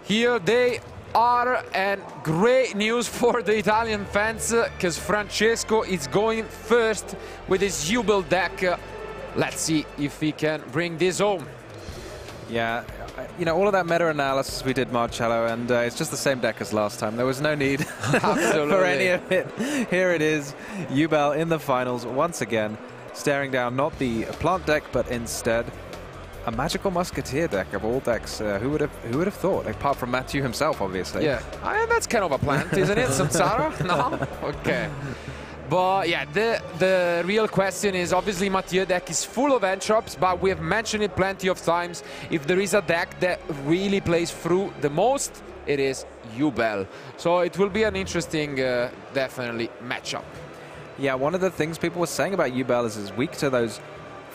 Here they are, and great news for the Italian fans, because Francesco is going first with his Jubel deck. Let's see if he can bring this home. Yeah, you know, all of that meta-analysis we did, Marcello, and it's just the same deck as last time. There was no need for any of it. Here it is, Jubel in the finals once again, staring down not the plant deck, but instead a magical musketeer deck of all decks. Who would have thought? Apart from Matthieu himself, obviously. Yeah, that's kind of a plant, isn't it? Samsara? No? Okay. But yeah, the real question is, obviously Matthieu deck is full of entrops, but we have mentioned it plenty of times. If there is a deck that really plays through the most, it is Jubel. So it will be an interesting, definitely, matchup. Yeah, one of the things people were saying about Jubel is it's weak to those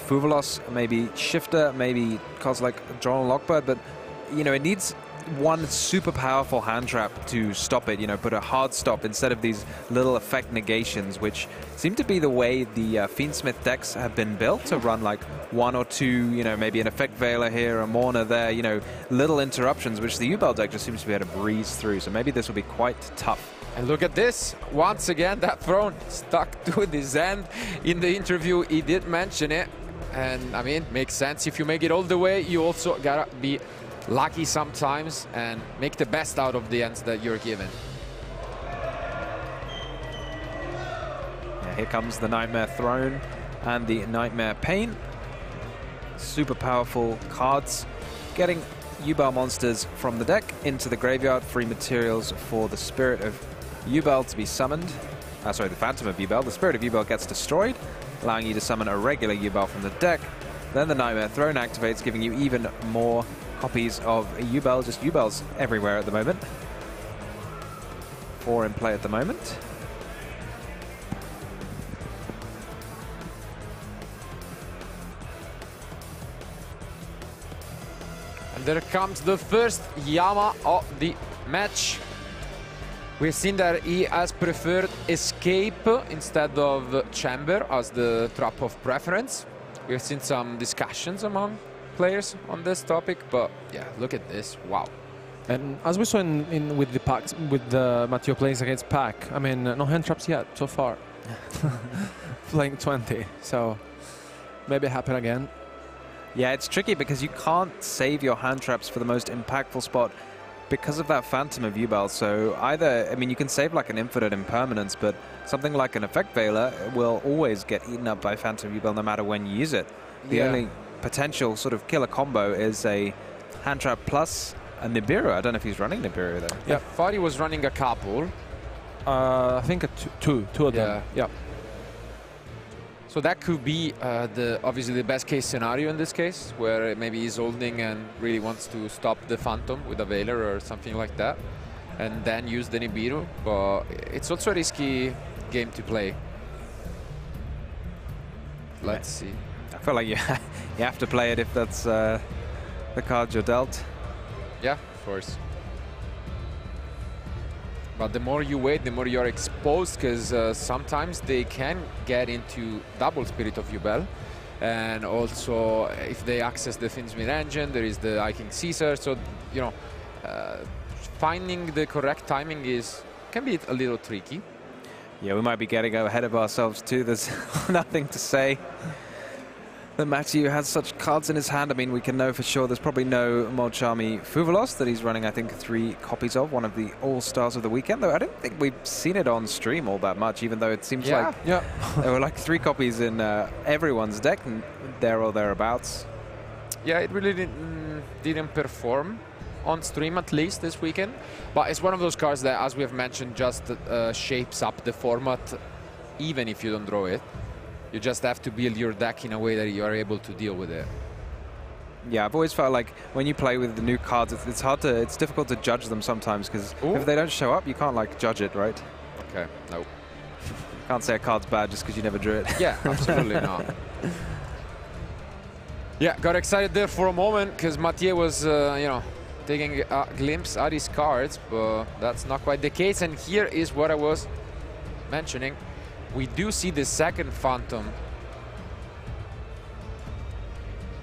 Fuvalos, maybe Shifter, maybe cards like John Lockbird, but you know, it needs one super powerful hand trap to stop it, you know, put a hard stop instead of these little effect negations, which seem to be the way the Fiendsmith decks have been built, to run like one or two, you know, maybe an Effect Veiler here, a Mourner there, you know, little interruptions, which the Jubel deck just seems to be able to breeze through. So maybe this will be quite tough. And look at this, once again, that throne stuck to his hand. In the interview, he did mention it. And I mean, makes sense. If you make it all the way, you also gotta be lucky sometimes and make the best out of the hands that you're given. Yeah, here comes the Nightmare Throne and the Nightmare Pain. Super powerful cards. Getting Jubel monsters from the deck into the graveyard. Free materials for the Spirit of Jubel to be summoned. Sorry, the Phantom of Jubel. The Spirit of Jubel gets destroyed, allowing you to summon a regular Jubel from the deck. Then the Nightmare Throne activates, giving you even more copies of Jubel. Just Jubels everywhere at the moment. 4 in play at the moment. And there comes the first Yama of the match. We've seen that he has preferred Escape instead of Chamber as the trap of preference. We've seen some discussions among players on this topic, but yeah, look at this, wow. And as we saw in with the packs, with the Matthieu plays against Pack, I mean, no hand traps yet so far. Playing 20, so maybe happen again. Yeah, it's tricky because you can't save your hand traps for the most impactful spot because of that Phantom of Jubel. So either, I mean, you can save like an Infinite Impermanence, but something like an Effect Veiler will always get eaten up by Phantom of Jubel no matter when you use it. The only potential sort of killer combo is a hand trap plus a Nibiru. I don't know if he's running Nibiru though. Yeah, I thought he was running a couple. I think two of them. Yeah. So that could be obviously the best case scenario in this case, where maybe he's holding and really wants to stop the Phantom with a Veiler or something like that, and then use the Nibiru. But it's also a risky game to play. Let's see. I feel like you have to play it if that's the card you're dealt. Yeah, of course. But the more you wait, the more you're exposed, because sometimes they can get into double Spirit of Jubel. And also, if they access the Fiendsmith engine, there is the King Caesar. So, you know, finding the correct timing can be a little tricky. Yeah, we might be getting ahead of ourselves too. There's nothing to say that Matthieu has such cards in his hand. I mean, we can know for sure there's probably no Molchami Fuvalos that he's running, I think, 3 copies of, one of the all-stars of the weekend, though I don't think we've seen it on stream all that much, even though it seems like there were like 3 copies in everyone's deck, there or thereabouts. Yeah, it really didn't perform on stream, at least this weekend, but it's one of those cards that, as we have mentioned, just shapes up the format, even if you don't draw it. You just have to build your deck in a way that you are able to deal with it. Yeah, I've always felt like when you play with the new cards, it's difficult to judge them sometimes, because if they don't show up, you can't like judge it, right? Okay, no. Can't say a card's bad just because you never drew it. Yeah, absolutely not. Yeah, got excited there for a moment because Matthieu was, you know, taking a glimpse at his cards, but that's not quite the case. And here is what I was mentioning. We do see the second Phantom.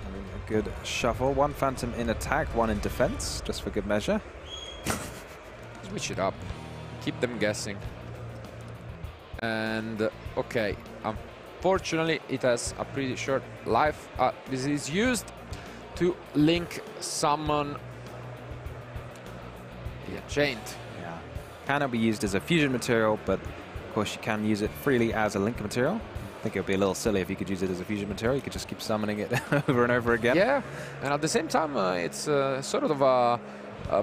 A good shuffle. 1 Phantom in attack, 1 in defense, just for good measure. Switch it up. Keep them guessing. And okay, unfortunately it has a pretty short life. This is used to link summon the Enchained. Yeah. Cannot be used as a fusion material, but of course you can use it freely as a link material. I think it would be a little silly if you could use it as a fusion material. You could just keep summoning it over and over again. Yeah, and at the same time it's sort of a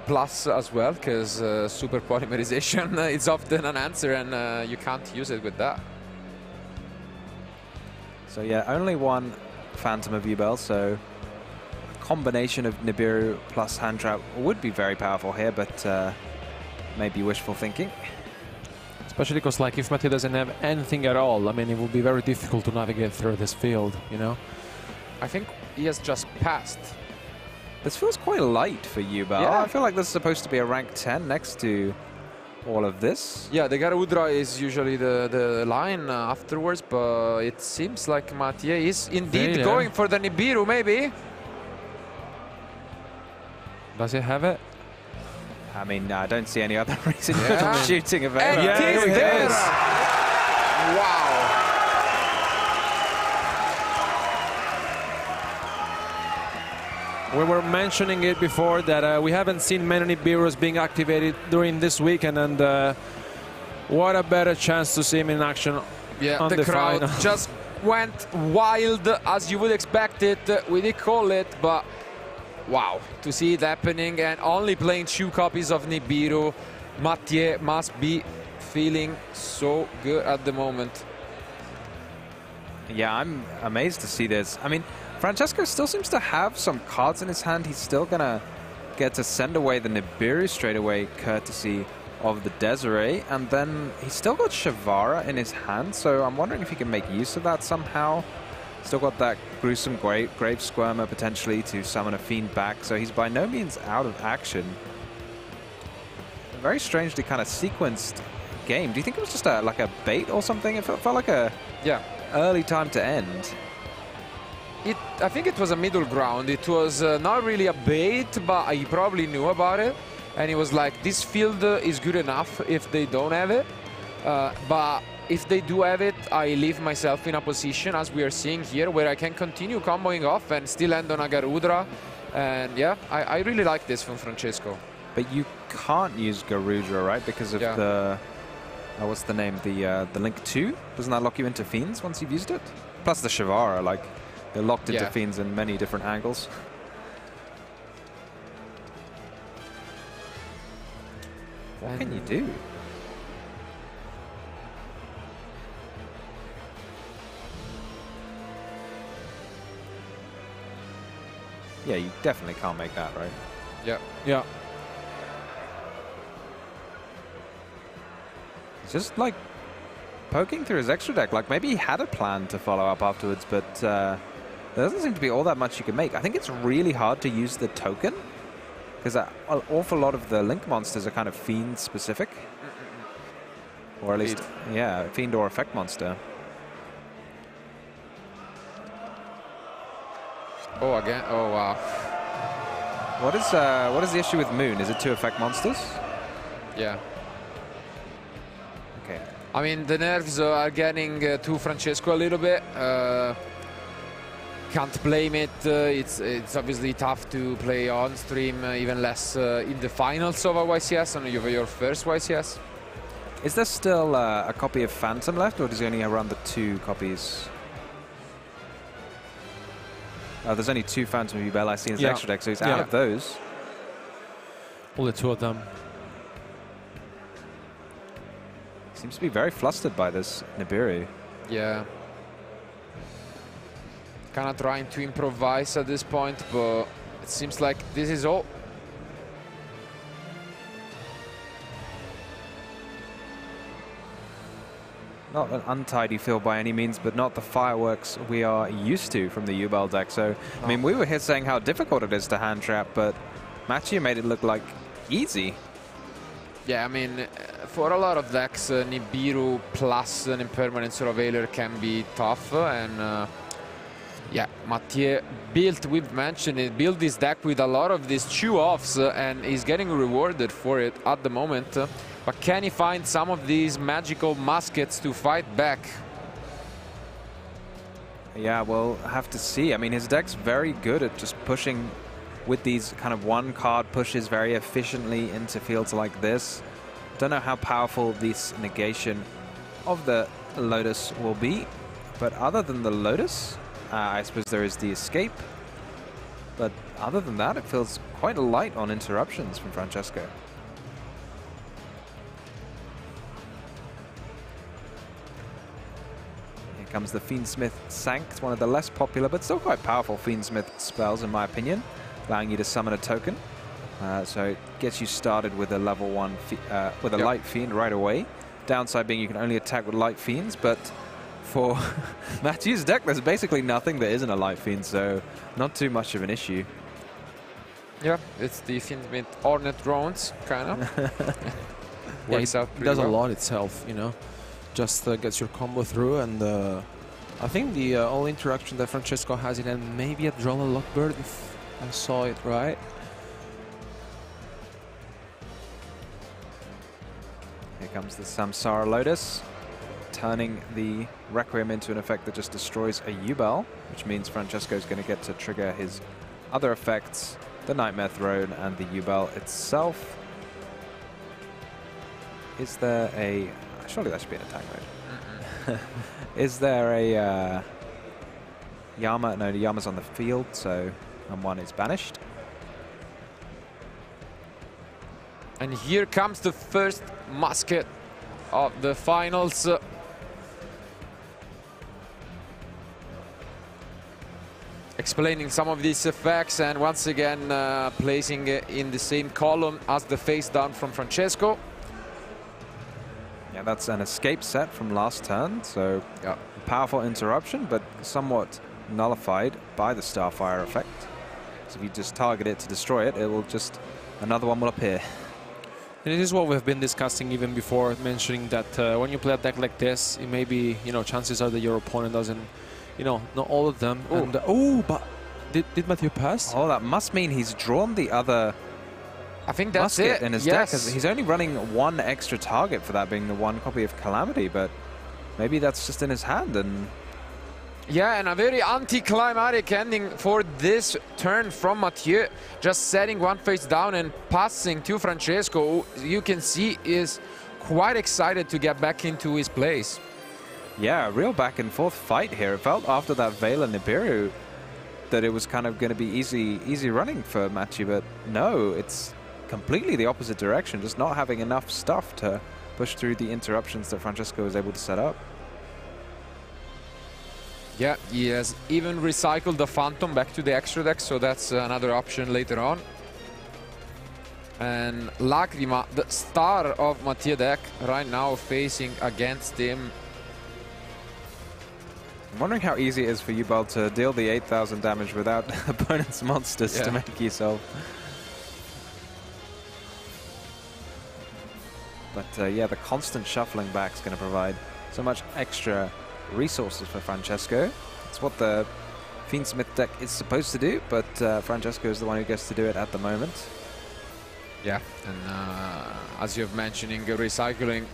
plus as well, because super polymerization is often an answer, and you can't use it with that. So yeah, only one Phantom of Yubel, so a combination of Nibiru plus Hand Trap would be very powerful here, but maybe wishful thinking. Especially because, like, if Matthieu doesn't have anything at all, I mean, it will be very difficult to navigate through this field, you know? I think he has just passed. This feels quite light for Yubel. Yeah. I feel like this is supposed to be a rank 10 next to all of this. Yeah, the Garuda is usually the line afterwards, but it seems like Matthieu is indeed going for the Nibiru, maybe. Does he have it? I mean, I don't see any other reason for shooting a Vela. And it is this! Wow. We were mentioning it before that we haven't seen many Nibirus being activated during this weekend, and what a better chance to see him in action. Yeah, on the crowd final. just went wild, as you would expect it. We did call it, but wow, to see it happening and only playing 2 copies of Nibiru, Matthieu must be feeling so good at the moment. Yeah, I'm amazed to see this. I mean, Francesco still seems to have some cards in his hand. He's still going to get to send away the Nibiru straight away, courtesy of the Desiree. And then he's still got Shavara in his hand, so I'm wondering if he can make use of that somehow. Still got that gruesome Grave Squirmer potentially to summon a Fiend back, so he's by no means out of action. A very strangely kind of sequenced game. Do you think it was just like a bait or something? It felt like a early time to end. I think it was a middle ground. It was not really a bait, but he probably knew about it. And he was like, this field is good enough if they don't have it. But if they do have it, I leave myself in a position, as we are seeing here, where I can continue comboing off and still end on a Garudra. And yeah, I really like this from Francesco. But you can't use Garudra, right? Because of the... what's the name? The Link 2? Doesn't that lock you into Fiends once you've used it? Plus the Shavara, like... They're locked into Fiends in many different angles. What can you do? Yeah, you definitely can't make that, right? Yeah. Yeah. It's just like poking through his extra deck. Like maybe he had a plan to follow up afterwards, but there doesn't seem to be all that much you can make. I think it's really hard to use the token because an awful lot of the Link monsters are kind of Fiend specific. Or at least, yeah, Fiend or Effect monster. Oh, again. Oh, wow. What is the issue with Moon? Is it 2 Effect monsters? Yeah. Okay. I mean, the nerves are getting to Francesco a little bit. Can't blame it. It's obviously tough to play on stream, even less in the finals of a YCS, and your first YCS. Is there still a copy of Phantom left, or does he only run the 2 copies? Oh, there's only 2 Phantom Yubel I see in his extra deck, so he's out of those. Only 2 of them. Seems to be very flustered by this Nibiru. Yeah. Kind of trying to improvise at this point, but it seems like this is all. Not an untidy field by any means, but not the fireworks we are used to from the Yubel deck. So, I mean, we were here saying how difficult it is to hand trap, but Matthieu made it look like easy. Yeah, I mean, for a lot of decks, Nibiru plus an Impermanent Surveiller can be tough, and Yeah, Matthieu built, we've mentioned it, built this deck with a lot of these chew-offs and he's getting rewarded for it at the moment. But can he find some of these magical muskets to fight back? Yeah, we'll have to see. I mean, his deck's very good at just pushing with these kind of one-card pushes very efficiently into fields like this. Don't know how powerful this negation of the Lotus will be. But other than the Lotus, I suppose there is the escape. But other than that, it feels quite light on interruptions from Francesco. Here comes the Fiendsmith Sanct, one of the less popular but still quite powerful Fiendsmith spells in my opinion, allowing you to summon a token. So it gets you started with a level 1 with a Light Fiend right away. Downside being you can only attack with Light Fiends, but for Matthieu's deck, there's basically nothing that isn't a Light Fiend, so not too much of an issue. Yeah, it's the Fiendsmith Hornet drones, kind of. Yeah, Works out it pretty does a well. lot itself, you know. Just gets your combo through, and I think the only interaction that Francesco has it, and maybe a Draw a Lockbird, if I saw it right. Here comes the Samsara Lotus, turning the Requiem into an effect that just destroys a U-Bell, which means Francesco's going to get to trigger his other effects, the Nightmare Throne and the U-Bell itself. Is there a... Surely that should be an attack mode. Is there a Yama? No, the Yama's on the field, so and one is banished. And here comes the first musket of the finals. Explaining some of these effects and once again placing in the same column as the face down from Francesco. Yeah, that's an escape set from last turn, so yeah, powerful interruption, but somewhat nullified by the Starfire effect. So if you just target it to destroy it, it will just, another one will appear. And this is what we've been discussing even before, mentioning that when you play a deck like this, it may be, you know, chances are that your opponent doesn't, you know, not all of them. Ooh. And but did Matthieu pass? Oh, that must mean he's drawn the other I think that's musket it. in his Yes. deck. He's only running one extra target for that being the one copy of Calamity, but maybe that's just in his hand. And yeah, and a very anticlimactic ending for this turn from Matthieu. Just setting one face down and passing to Francesco, who you can see is quite excited to get back into his place. yeah, a real back and forth fight here. It felt after that Vela Nibiru that it was kind of going to be easy running for Matthieu, but no, it's completely the opposite direction, just not having enough stuff to push through the interruptions that Francesco was able to set up. Yeah, he has even recycled the Phantom back to the extra deck, so that's another option later on. And Lacrima, the star of Matthieu deck, right now facing against him. I'm wondering how easy it is for U-Bell to deal the 8,000 damage without opponent's monsters to make yourself. But yeah, the constant shuffling back is going to provide so much extra resources for Francesco. It's what the Fiendsmith deck is supposed to do, but Francesco is the one who gets to do it at the moment. Yeah, and as you've mentioning, recycling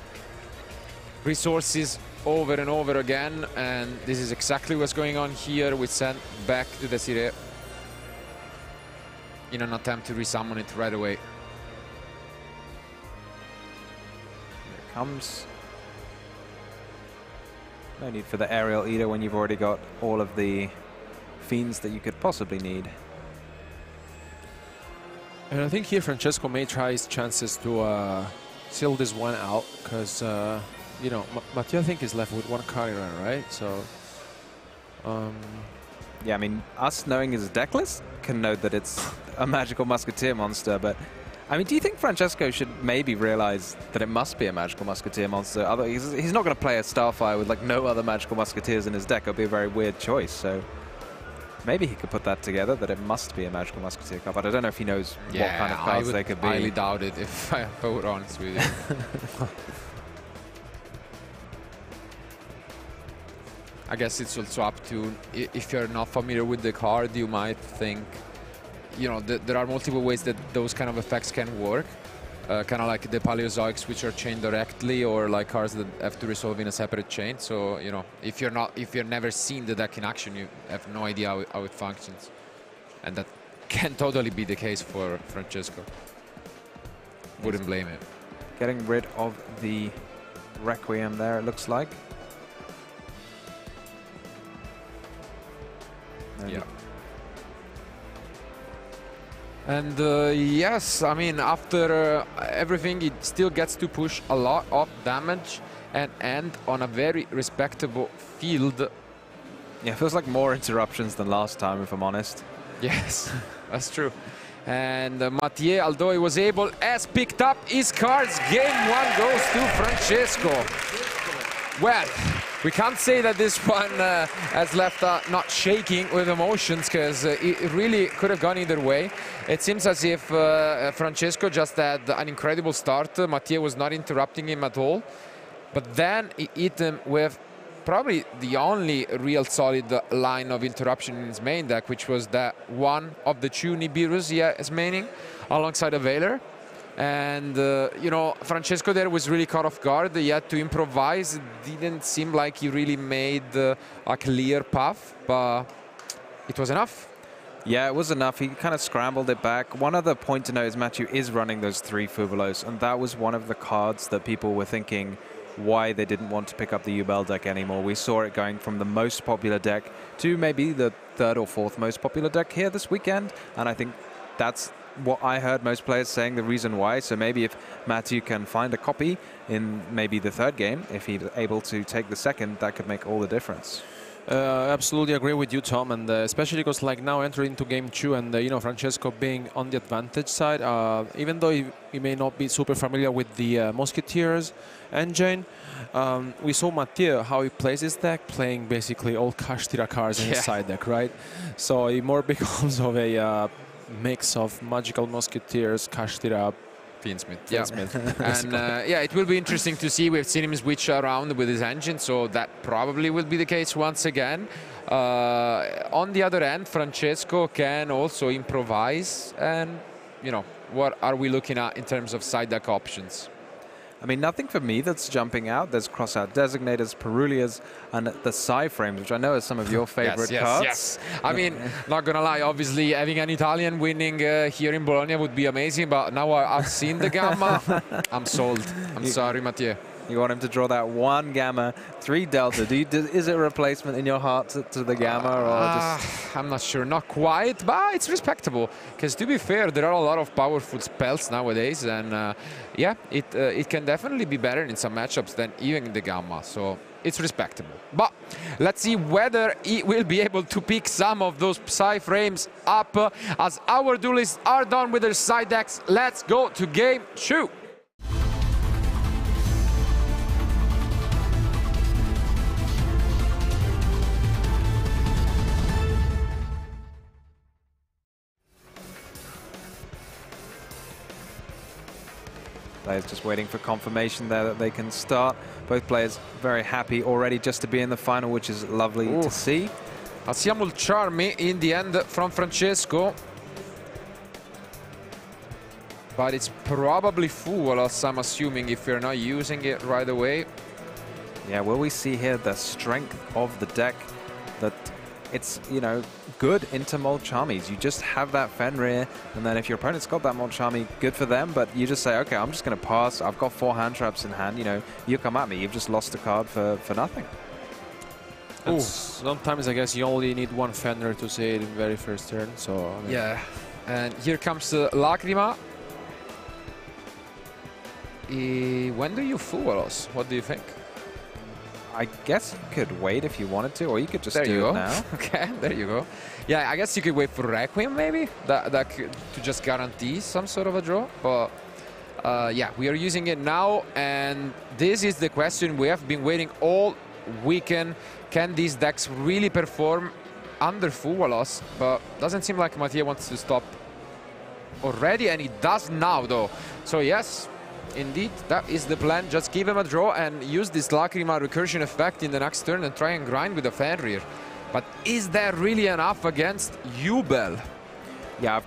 resources over and over again, and this is exactly what's going on here. We send back to Desiree in an attempt to resummon it right away. Comes. No need for the Aerial Eater when you've already got all of the fiends that you could possibly need. And I think here Francesco may try his chances to seal this one out, because you know, Matthieu I think is left with one Chiron, right? So yeah, I mean, us knowing his deck list can note that it's a magical musketeer monster, but I mean, do you think Francesco should maybe realize that it must be a magical musketeer monster? He's not going to play a Starfire with like no other magical musketeers in his deck. It would be a very weird choice. So maybe he could put that together, that it must be a magical musketeer card. But I don't know if he knows what kind of cards they could be. I highly doubt it, if I were honest with you. I guess it's also up to, if you're not familiar with the card, you might think, you know, there are multiple ways that those kind of effects can work. Kind of like the Paleozoics, which are chained directly, or like cards that have to resolve in a separate chain. So, you know, if you've never seen the deck in action, you have no idea how it functions. And that can totally be the case for Francesco. Wouldn't blame him. Getting rid of the Requiem there, it looks like. Yeah. And yes, I mean, after everything, it still gets to push a lot of damage and end on a very respectable field. Yeah, it feels like more interruptions than last time, if I'm honest. Yes, that's true. And Matthieu, although he was able, has picked up his cards. Game 1 goes to Francesco. Well, we can't say that this one has left not shaking with emotions, because it really could have gone either way. It seems as if Francesco just had an incredible start. Matthieu was not interrupting him at all. But then he hit him with probably the only real solid line of interruption in his main deck, which was that one of the two Nibiru's he is maining alongside a Veiler. And, you know, Francesco there was really caught off guard. He had to improvise. It didn't seem like he really made a clear path, but it was enough. Yeah, it was enough. He kind of scrambled it back. One other point to note is Matthieu is running those 3 Fuvolos, and that was one of the cards that people were thinking why they didn't want to pick up the Ubel deck anymore. We saw it going from the most popular deck to maybe the 3rd or 4th most popular deck here this weekend, and I think that's what I heard most players saying the reason why. So maybe if Matthieu can find a copy in maybe the 3rd game, if he's able to take the 2nd, that could make all the difference. Absolutely agree with you, Tom, and especially because like now entering into game 2, and you know, Francesco being on the advantage side, even though he may not be super familiar with the Musketeers engine, we saw Matthieu how he plays his deck, playing basically all Kashtira cards in his side deck, right? So he more becomes of a mix of Magical Musketeers, Kashtira, Fiendsmith. And yeah, it will be interesting to see. We've seen him switch around with his engine, so that probably will be the case once again. On the other end, Francesco can also improvise, and you know, what are we looking at in terms of side deck options? I mean, nothing for me that's jumping out. There's crossout designators, Perulias, and the Psy frames, which I know are some of your favorite cards. Yes. I mean, not gonna lie, obviously having an Italian winning here in Bologna would be amazing, but now I've seen the Gamma, I'm sold. I'm sorry, Matthieu. You want him to draw that 1 Gamma, 3 Delta. Is it a replacement in your heart to the Gamma, or just? I'm not sure, not quite, but it's respectable. Because to be fair, there are a lot of powerful spells nowadays, and yeah, it can definitely be better in some matchups than even the Gamma. So it's respectable. But let's see whether he will be able to pick some of those Psy frames up. As our duelists are done with their side decks, let's go to game 2. Players just waiting for confirmation there that they can start. Both players very happy already just to be in the final, which is lovely to see. Passiamo il Charmy in the end from Francesco. But it's probably Fuvolos, I'm assuming, if you're not using it right away. Yeah, will we see here the strength of the deck, that it's, you know, good into Molchamys. You just have that Fenrir, and then if your opponent's got that Molchamy, good for them, but you just say, okay, I'm just going to pass. I've got 4 hand traps in hand. You know, you come at me. You've just lost a card for nothing. Sometimes I guess you only need 1 Fenrir to say it in very first turn. So I mean, yeah, and here comes Lacrima. When do you Fuvolos? What do you think? I guess you could wait if you wanted to, or you could just do it now. Okay, there you go. Yeah, I guess you could wait for Requiem maybe, that could, to just guarantee some sort of a draw. But yeah, we are using it now, and this is the question we have been waiting all weekend. Can these decks really perform under Fuvolos? But doesn't seem like Matthieu wants to stop already, and he does now though. So yes, Indeed, that is the plan. Just give him a draw and use this Lacrima recursion effect in the next turn and try and grind with the Fenrir. But is that really enough against Ubel? Yeah,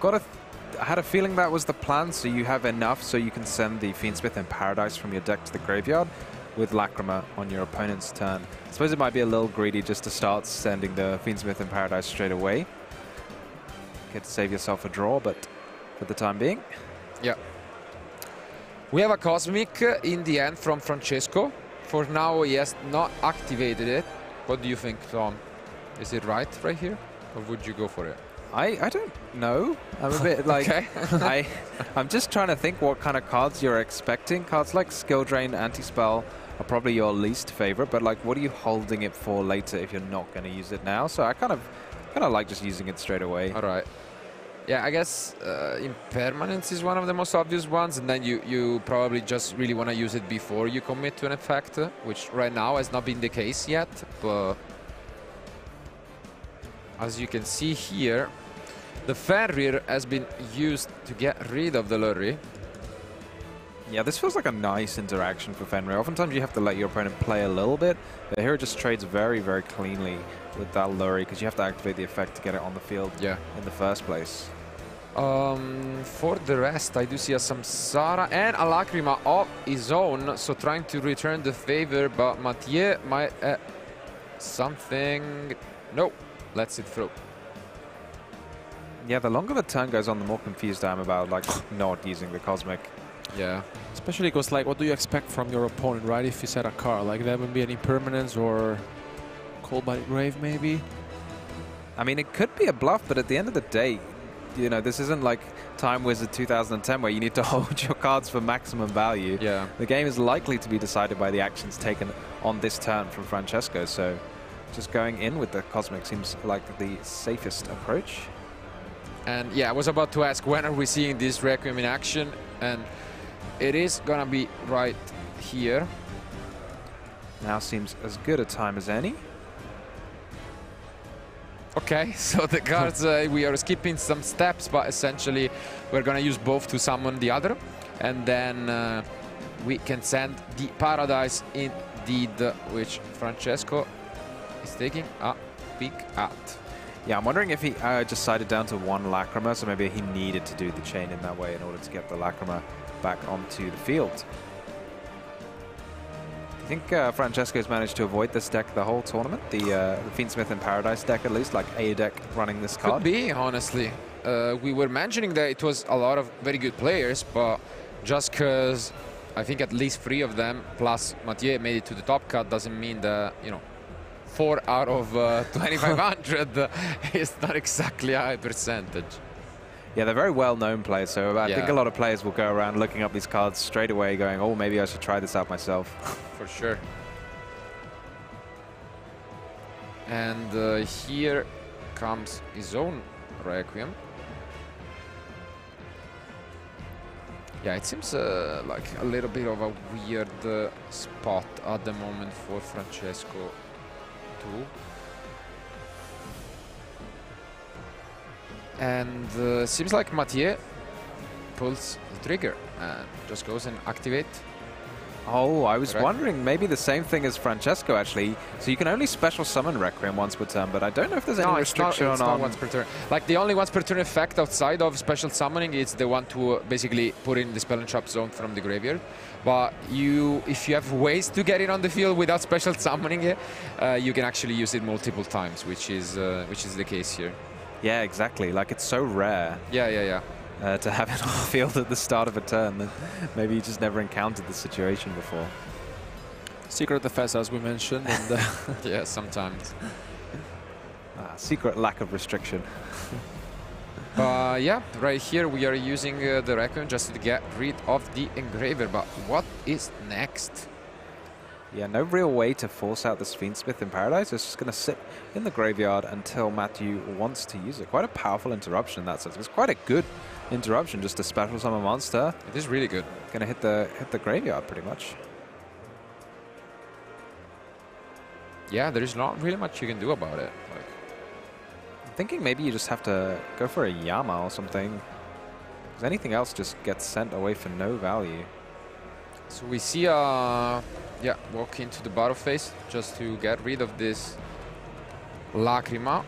I had a feeling that was the plan, so you have enough so you can send the Fiendsmith in Paradise from your deck to the graveyard with Lacrima on your opponent's turn. I suppose it might be a little greedy just to start sending the Fiendsmith in Paradise straight away. Get to save yourself a draw, but for the time being. Yeah. We have a Cosmic in the end from Francesco. For now, he has not activated it. What do you think, Tom? Is it right here? Or would you go for it? I don't know. I'm a bit like... Okay. I'm just trying to think what kind of cards you're expecting. Cards like Skill Drain, Anti-Spell are probably your least favorite, but like, what are you holding it for later if you're not going to use it now? So I kind of like just using it straight away. All right. Yeah, I guess Impermanence is one of the most obvious ones, and then you probably just really want to use it before you commit to an effect, which right now has not been the case yet, but as you can see here, the Fenrir has been used to get rid of the Lurry. Yeah, this feels like a nice interaction for Fenrir. Oftentimes you have to let your opponent play a little bit, but here it just trades very, very cleanly with that Lurry because you have to activate the effect to get it on the field in the first place. For the rest, I do see a Samsara and a Lacrima of his own, so trying to return the favor, but Matthieu might something... No, lets it through. Yeah, the longer the turn goes on, the more confused I am about like not using the Cosmic. Yeah. Especially because, like, what do you expect from your opponent, right? If you set a card, like, there would be an Impermanence or Cold by Grave, maybe? I mean, it could be a bluff, but at the end of the day, you know, this isn't like Time Wizard 2010 where you need to hold your cards for maximum value. Yeah. The game is likely to be decided by the actions taken on this turn from Francesco, so just going in with the Cosmic seems like the safest approach. And yeah, I was about to ask, when are we seeing this Requiem in action? And it is gonna be right here. Now seems as good a time as any. Okay, so the cards, we are skipping some steps, but essentially we're gonna use both to summon the other. And then we can send the Paradise indeed, which Francesco is taking a peek at. Yeah, I'm wondering if he decided down to one Lacrima, so maybe he needed to do the chain in that way in order to get the Lacrima back onto the field. Do you think Francesco's managed to avoid this deck the whole tournament? The Fiendsmith in Paradise deck, at least, like a deck running this card? Could be, honestly. We were mentioning that it was a lot of very good players, but just because I think at least 3 of them, plus Matthieu, made it to the top cut, doesn't mean that, you know, 4 out of 2,500 is not exactly a high percentage. Yeah, they're very well-known players, so I think a lot of players will go around looking up these cards straight away going, oh, maybe I should try this out myself. For sure. And here comes his own Requiem. Yeah, it seems like a little bit of a weird spot at the moment for Francesco too. And seems like Matthieu pulls the trigger and just goes and activate. Oh, I was wondering, maybe the same thing as Francesco, actually. So you can only special summon Requiem once per turn, but I don't know if there's any restriction on... it's not once per turn. Like, the only once per turn effect outside of special summoning is the one to basically put in the Spell and Trap Zone from the graveyard. But if you have ways to get it on the field without special summoning it, you can actually use it multiple times, which is the case here. Yeah, exactly. Like, it's so rare. Yeah. To have it on the field at the start of a turn, that maybe you just never encountered the situation before. Secret defense, as we mentioned. And, yeah, sometimes. Secret lack of restriction. Yeah, right here we are using the Requiem just to get rid of the Engraver. But what is next? Yeah, no real way to force out the Fiendsmith in Paradise. It's just going to sit in the graveyard until Matthieu wants to use it. Quite a powerful interruption in that sense. It's quite a good interruption, just a special summon monster. It is really good. Going to hit the graveyard pretty much. Yeah, there is not really much you can do about it. Like, I'm thinking maybe you just have to go for a Yama or something. Because anything else just gets sent away for no value. So we see yeah, walk into the battle phase just to get rid of this Lacrima.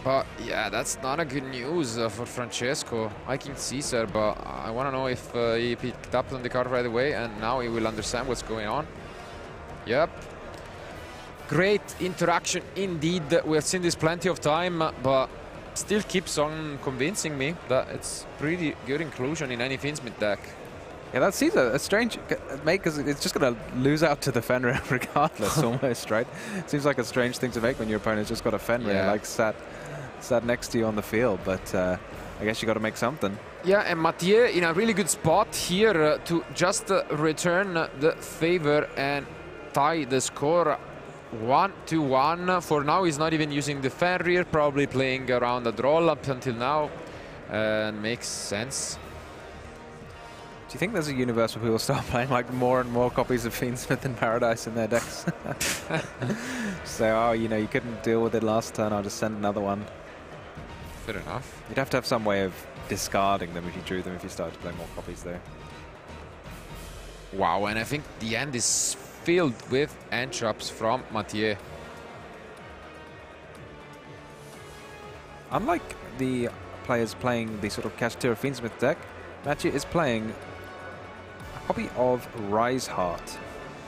But yeah, that's not a good news for Francesco. I can see Caesar, but I want to know if he picked up on the card right away, and now he will understand what's going on. Yep. Great interaction indeed. We have seen this plenty of time, but still keeps on convincing me that it's pretty good inclusion in any Finsmith deck. Yeah, that seems a strange make, because it's just going to lose out to the Fenrir regardless, almost, right? Seems like a strange thing to make when your opponent's just got a Fenrir like sat next to you on the field, but I guess you got to make something. Yeah, and Matthieu in a really good spot here to just return the favor and tie the score 1-1. For now, he's not even using the Fenrir, probably playing around a draw up until now, and makes sense. Do you think there's a universe where people start playing like more and more copies of Fiendsmith in Paradise in their decks? So, oh, you know, you couldn't deal with it last turn, I'll just send another one. Fair enough. You'd have to have some way of discarding them if you drew them, if you started to play more copies there. Wow, and I think the end is filled with end traps from Matthieu. Unlike the players playing the sort of Kashtira Fiendsmith deck, Matthieu is playing a copy of Rise Heart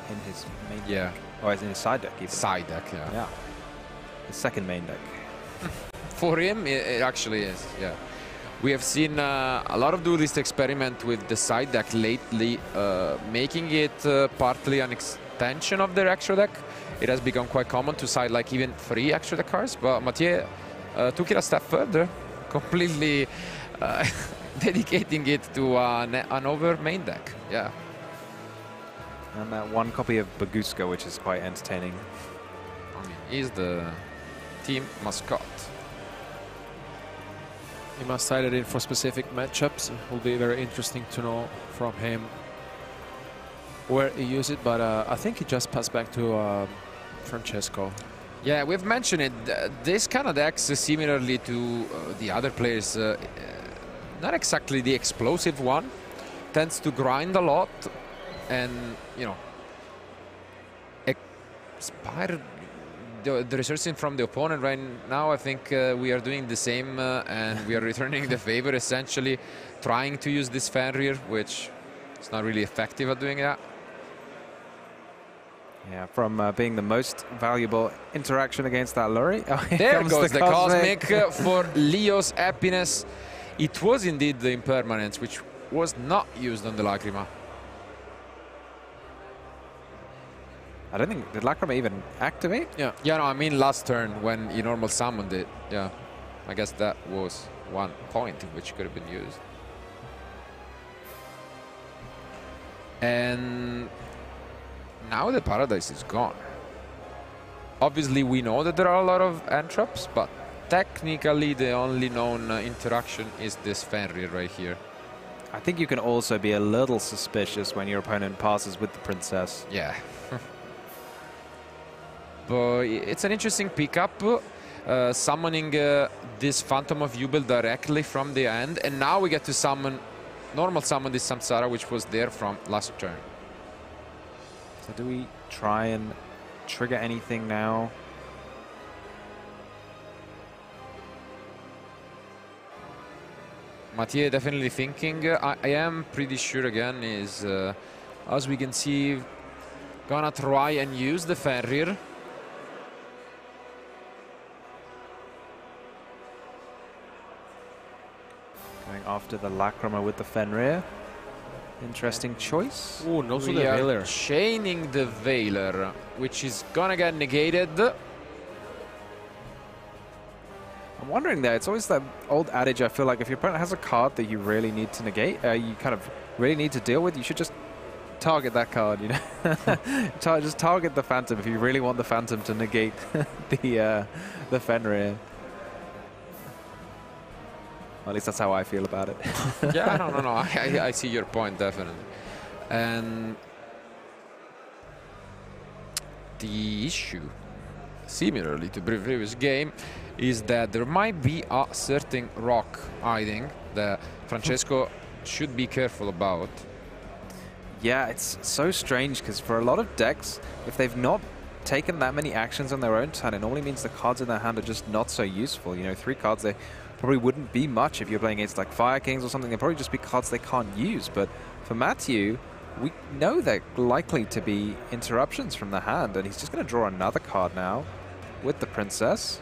in his main deck. Or in his side deck even. Side deck, yeah. Yeah. His second main deck. For him, it actually is, yeah. We have seen a lot of duelists experiment with the side deck lately, making it partly an extension of their extra deck. It has become quite common to side like even 3 extra deck cards, but Matthieu took it a step further, completely dedicating it to an over main deck, yeah. And that one copy of Baguska, which is quite entertaining. I mean, he's the team mascot. He must side it in for specific matchups. It will be very interesting to know from him where he used it, but I think he just passed back to Francesco. Yeah, we've mentioned it. This kind of decks, similarly to the other players, not exactly the explosive one, tends to grind a lot and, you know, expire the resources from the opponent. Right now, I think we are doing the same, and we are returning the favor, essentially trying to use this Fenrir, which is not really effective at doing that. Yeah, from being the most valuable interaction against that Lurry. Oh, there goes the Cosmic for Leo's happiness. It was indeed the Impermanence, which was not used on the Lacrima. I don't think, did Lacrima even activate? Yeah. Yeah, no, I mean last turn when he normal summoned it. Yeah, I guess that was one point in which could have been used. And now the Paradise is gone. Obviously, we know that there are a lot of end traps, but technically the only known interaction is this Fenrir right here. I think you can also be a little suspicious when your opponent passes with the Princess. Yeah. But it's an interesting pickup, summoning this Phantom of Jubel directly from the end, and now we get to summon, normal summon this Samsara, which was there from last turn. So do we try and trigger anything now? Matthieu definitely thinking. I am pretty sure again is, as we can see, gonna try and use the Fenrir. Going after the Lacrima with the Fenrir. Interesting choice. Oh, no, We are Veiler. chaining the Veiler, which is gonna get negated. I'm wondering there, it's always that old adage, I feel like if your opponent has a card that you really need to negate, you kind of really need to deal with, you should just target that card, you know. Just target the Phantom if you really want the Phantom to negate the Fenrir. At least that's how I feel about it. Yeah, no. I see your point, definitely. And the issue, similarly to the previous game, is that there might be a certain rock hiding that Francesco should be careful about. Yeah, it's so strange because for a lot of decks, if they've not taken that many actions on their own turn, it normally means the cards in their hand are just not so useful. You know, 3 cards, they probably wouldn't be much if you're playing against like Fire Kings or something. They'd probably just be cards they can't use. But for Matthieu, we know they're likely to be interruptions from the hand, and he's just going to draw another card now with the Princess.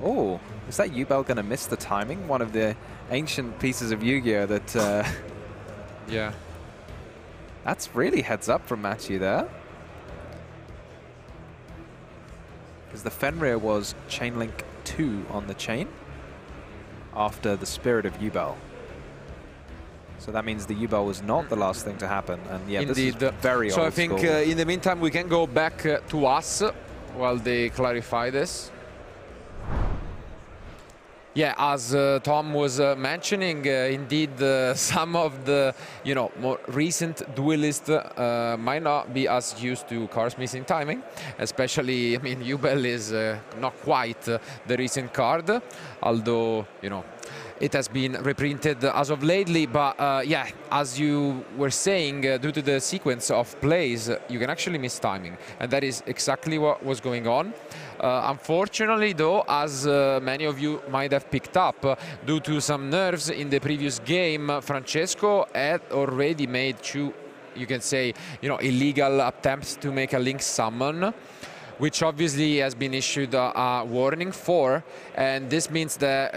Oh, is that Yubel going to miss the timing? One of the ancient pieces of Yu-Gi-Oh! That... yeah. That's really heads up from Matthieu there. Because the Fenrir was chain link 2 on the chain after the Spirit of Yubel. So that means the Yubel was not the last thing to happen. And yeah, indeed. This is very so old I think school. in the meantime we can go back to us while they clarify this. Yeah, as Tom was mentioning, indeed some of the more recent duelists might not be as used to cards missing timing. Especially, I mean, Yubel is not quite the recent card, although it has been reprinted as of lately. But yeah, as you were saying, due to the sequence of plays, you can actually miss timing, and that is exactly what was going on. Unfortunately, though, as many of you might have picked up, due to some nerves in the previous game, Francesco had already made 2, you can say, illegal attempts to make a link summon, which obviously has been issued a warning for, and this means that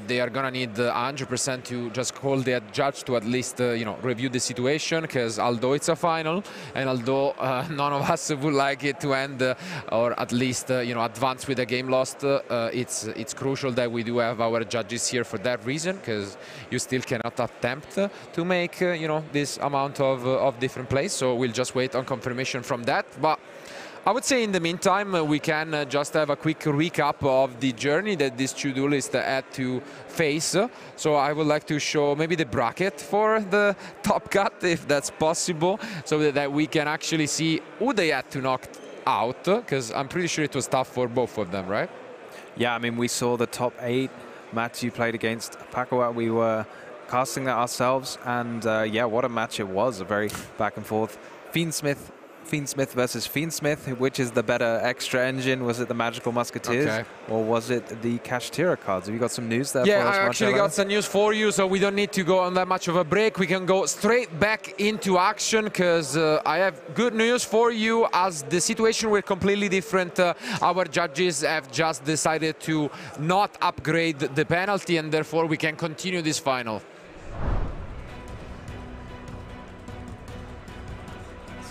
they are gonna need 100% to just call the judge to at least review the situation, because although it's a final and although none of us would like it to end or at least advance with a game lost, it's crucial that we do have our judges here for that reason, because you still cannot attempt to make this amount of different plays. So we'll just wait on confirmation from that. But I would say in the meantime, we can just have a quick recap of the journey that these 2 duelists had to face. So I would like to show maybe the bracket for the top cut, if that's possible, so that we can actually see who they had to knock out, because I'm pretty sure it was tough for both of them, right? Yeah, I mean, we saw the top 8. Matthieu played against Pacoa. We were casting that ourselves, and yeah, what a match it was. A very back and forth. Fiendsmith versus Fiendsmith, which is the better extra engine? Was it the Magical Musketeers, or was it the Kashtira cards? Have you got some news there for us, I actually got some news for you, so we don't need to go on that much of a break. We can go straight back into action, because I have good news for you, as the situation were completely different. Our judges have just decided to not upgrade the penalty, and therefore we can continue this final.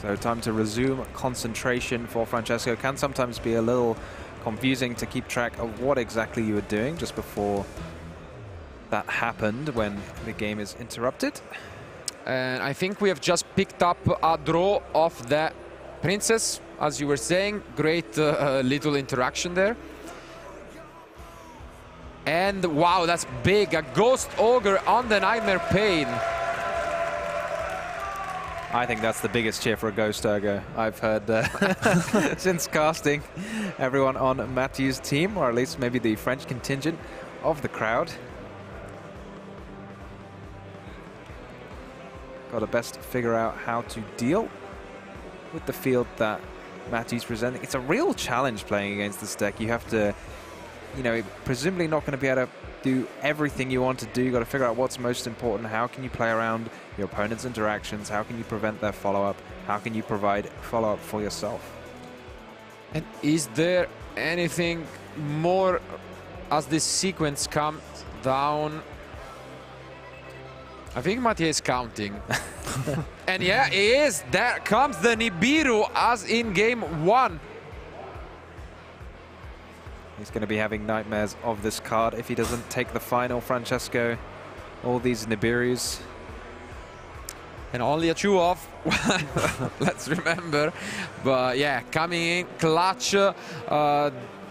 So time to resume concentration for Francesco. Can sometimes be a little confusing to keep track of what exactly you were doing just before that happened when the game is interrupted. And I think we have just picked up a draw of the Princess, as you were saying. Great little interaction there. And wow, that's big. A Ghost Ogre on the Nightmare Pain. I think that's the biggest cheer for a Ghost Ogre I've heard since casting. Everyone on Matthieu's team, or at least maybe the French contingent of the crowd. Got to best figure out how to deal with the field that Matthieu's presenting. It's a real challenge playing against this deck. You have to, presumably not going to be able to do everything you want to do. You've got to figure out what's most important. How can you play around your opponent's interactions? How can you prevent their follow-up? How can you provide follow-up for yourself? And is there anything more as this sequence comes down? I think Matthieu is counting. And yeah, he is. There comes the Nibiru as in game 1. He's going to be having nightmares of this card if he doesn't take the final, Francesco. All these Nibirus. And only a 2-off, let's remember. But yeah, coming in clutch.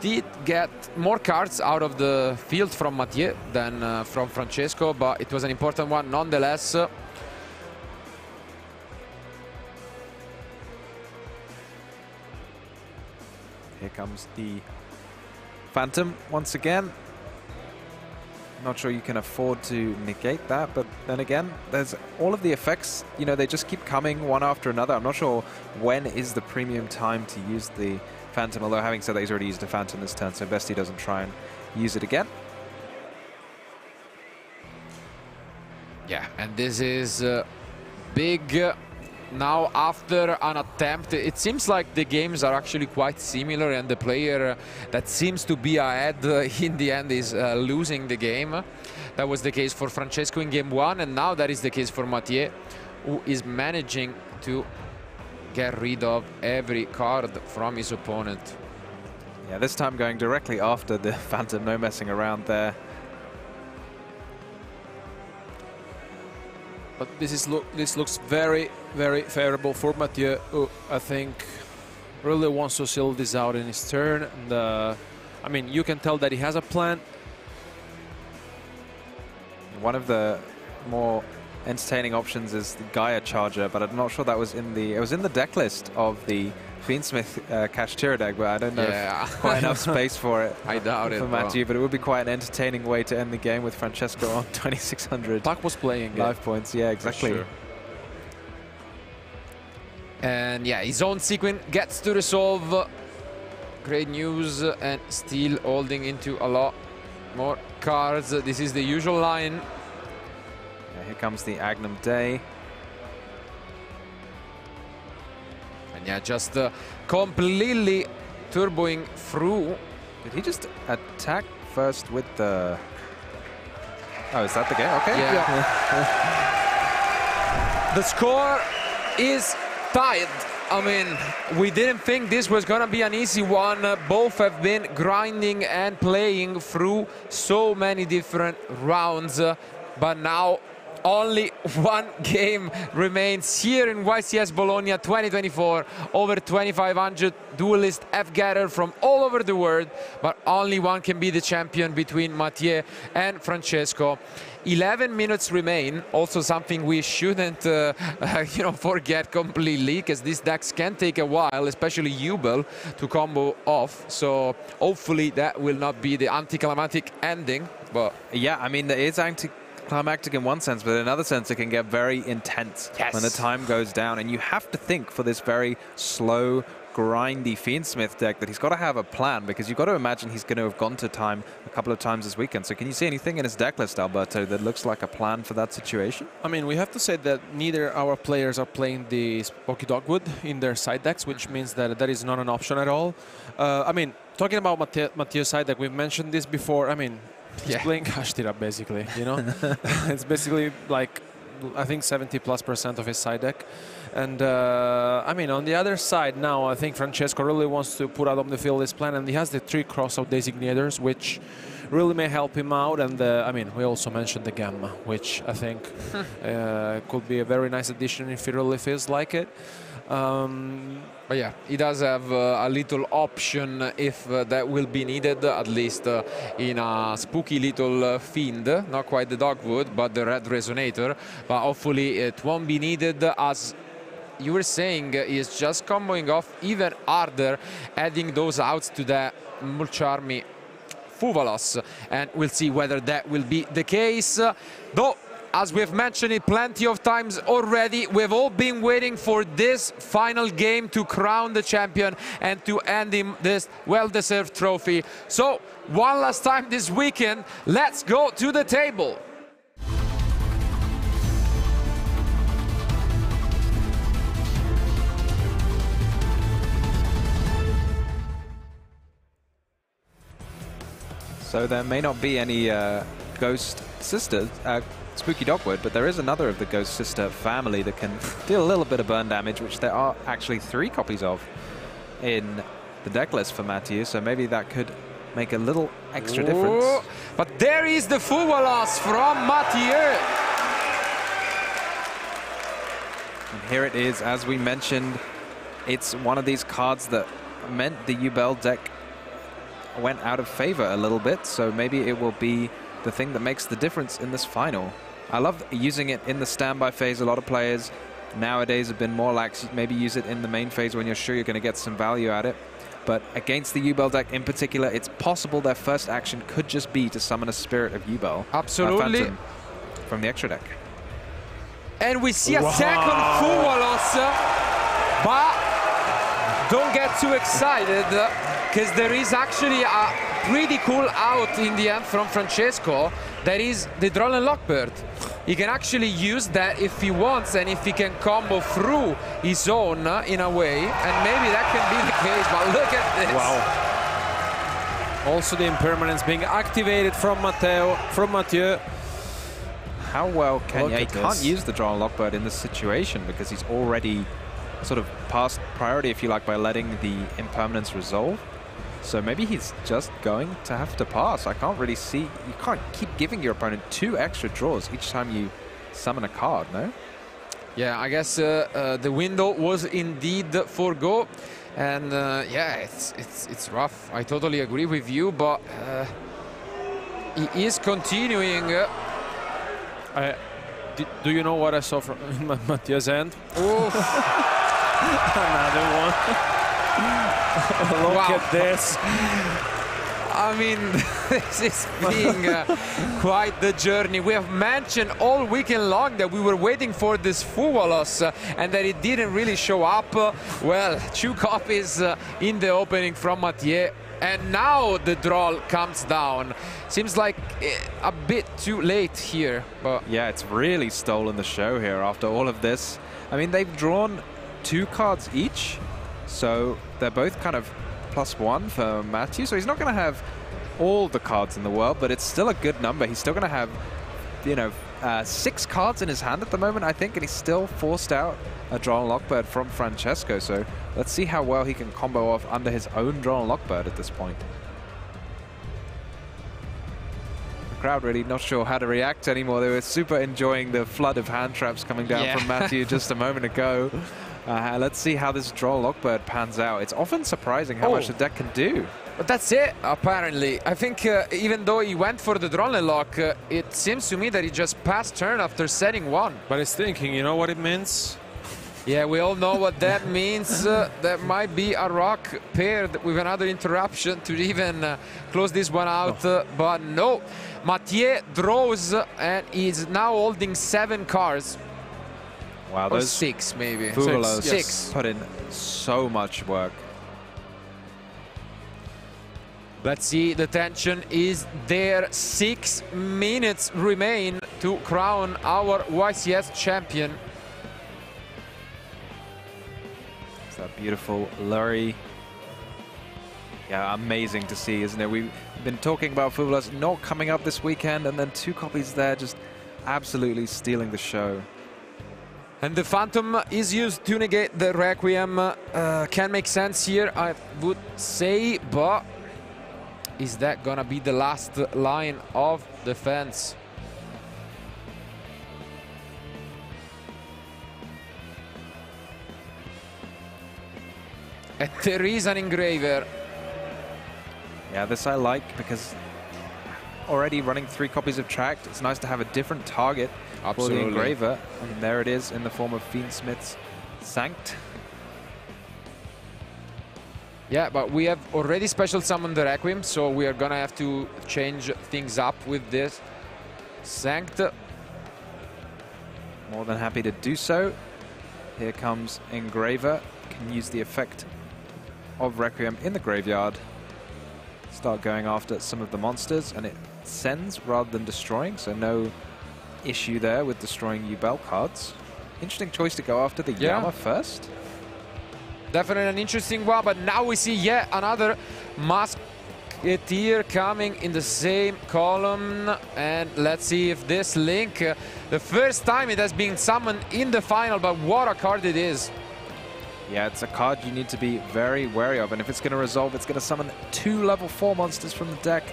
Did get more cards out of the field from Matthieu than from Francesco, but it was an important one nonetheless. Here comes the Phantom once again. Not sure you can afford to negate that, but then again, there's all of the effects, you know, they just keep coming one after another. I'm not sure when is the premium time to use the Phantom, although having said that, he's already used a Phantom this turn, so best he doesn't try and use it again. Yeah, and this is big. Now, after an attempt, it seems like the games are actually quite similar, and the player that seems to be ahead in the end is losing the game. That was the case for Francesco in game 1, and now that is the case for Matthieu, who is managing to get rid of every card from his opponent. Yeah, this time going directly after the Phantom, no messing around there. But this looks very, very favorable for Matthieu, who I think really wants to seal this out in his turn. And I mean, you can tell that he has a plan. One of the more entertaining options is the Gaia Charger, but I'm not sure that was in the... It was in the deck list of the Fiendsmith Cash Tira deck, but I don't know if quite enough space for it. I doubt it. For Matthieu, but it would be quite an entertaining way to end the game with Francesco on 2,600. Puck was playing life points, yeah, exactly. Sure. And yeah, his own sequence gets to resolve. Great news, and still holding into a lot more cards. This is the usual line. Yeah, here comes the Agnum Day. And yeah, just completely turboing through. Did he just attack first with the... Oh, is that the game? Okay. Yeah. The score is tied. I mean, we didn't think this was going to be an easy one. Both have been grinding and playing through so many different rounds. But now only one game remains here in YCS Bologna 2024. Over 2,500 duelist F-getter from all over the world, but only one can be the champion between Matthieu and Francesco. 11 minutes remain, also something we shouldn't forget completely, because these decks can take a while, especially Ubel, to combo off. So hopefully that will not be the anticlimactic ending. But yeah, I mean, it is anticlimactic in one sense, but in another sense it can get very intense when the time goes down, and you have to think for this very slow, grindy Fiendsmith deck that he's got to have a plan, because you've got to imagine he's going to have gone to time a couple of times this weekend. So can you see anything in his deck list, Alberto, that looks like a plan for that situation? I mean, we have to say that neither our players are playing the Spooky Dogwood in their side decks, which means that that is not an option at all. I mean, talking about Matthieu's side deck, we've mentioned this before. I mean, he's playing Cash Tira, basically, you know? It's basically like, I think 70+% of his side deck. And I mean, on the other side now, I think Francesco really wants to put out on the field his plan, and he has the 3 crossout designators, which really may help him out. And I mean, we also mentioned the Gamma, which I think could be a very nice addition if he really feels like it. But yeah, he does have a little option if that will be needed, at least in a spooky little fiend. Not quite the Dogwood, but the Red Resonator. But hopefully it won't be needed, as you were saying, is just comboing off even harder, adding those outs to the Mulcharmi Fuvalos. And we'll see whether that will be the case. Though, as we've mentioned it plenty of times already, we've all been waiting for this final game to crown the champion and to end him this well-deserved trophy. So, one last time this weekend, let's go to the table. So there may not be any Ghost Sister, Spooky Dogwood, but there is another of the Ghost Sister family that can deal a little bit of burn damage, which there are actually 3 copies of in the deck list for Matthieu, so maybe that could make a little extra difference. But there is the Fuvalos from Matthieu. And here it is, as we mentioned, it's one of these cards that meant the Ubel deck went out of favor a little bit, so maybe it will be the thing that makes the difference in this final. I love using it in the standby phase. A lot of players nowadays have been more lax. Maybe use it in the main phase when you're sure you're going to get some value at it. But against the Yubel deck in particular, it's possible their first action could just be to summon a Spirit of Yubel. Absolutely. Phantom from the extra deck. And we see a second Fuwalos, but don't get too excited, because there is actually a pretty cool out in the end from Francesco. That is the Droll and Lockbird. He can actually use that if he wants, and if he can combo through his own in a way, and maybe that can be the case, but look at this. Wow. Also the impermanence being activated from Matthieu. How well can he can't this. use the Droll and Lockbird in this situation because he's already sort of past priority, if you like, by letting the impermanence resolve. So maybe he's just going to have to pass. I can't really see. You can't keep giving your opponent 2 extra draws each time you summon a card, no? Yeah, I guess the window was indeed for go, and yeah, it's rough. I totally agree with you, but he is continuing. Do you know what I saw from Matthieu's end? Another one. Look at this. I mean, this is being quite the journey. We have mentioned all weekend long that we were waiting for this Fuwalos and that it didn't really show up. Well, 2 copies in the opening from Matthieu. And now the Droll comes down. Seems like a bit too late here. But yeah, it's really stolen the show here after all of this. I mean, they've drawn 2 cards each. So they're both kind of +1 for Matthieu. So he's not going to have all the cards in the world, but it's still a good number. He's still going to have, you know, 6 cards in his hand at the moment, I think, and he's still forced out a Droll and Lockbird from Francesco. So let's see how well he can combo off under his own Droll and Lockbird at this point. The crowd really not sure how to react anymore. They were super enjoying the flood of hand traps coming down from Matthieu just a moment ago. Let's see how this Droll Lockbird pans out. It's often surprising how much the deck can do. But that's it, apparently. I think even though he went for the Droll and Lock, it seems to me that he just passed turn after setting 1. But he's thinking, you know what it means? Yeah, we all know what that means. There might be a rock paired with another interruption to even close this one out. But no, Matthieu draws and is now holding 7 cards. Wow, or those 6 maybe. Fuwalos 6. Put in so much work. Let's see, the tension is there. 6 minutes remain to crown our YCS champion. It's that beautiful Lurry. Yeah, amazing to see, isn't it? We've been talking about Fuwalos not coming up this weekend, and then 2 copies there, just absolutely stealing the show. And the Phantom is used to negate the Requiem. Can make sense here, I would say, but is that gonna be the last line of defense? And there is an engraver. Yeah, this I like because already running 3 copies of Tract, it's nice to have a different target for the engraver. And there it is in the form of Fiendsmith's Sanct. Yeah, but we have already special summoned the Requiem, so we are gonna have to change things up with this Sanct. More than happy to do so. Here comes Engraver. Can use the effect of Requiem in the graveyard. Start going after some of the monsters, and it sends rather than destroying, so no issue there with destroying Yubel cards. Interesting choice to go after the Yama first. Definitely an interesting one, but now we see yet another Musketeer coming in the same column. And let's see if this Link, the first time it has been summoned in the final, but what a card it is. Yeah, it's a card you need to be very wary of, and if it's going to resolve, it's going to summon 2 level 4 monsters from the deck,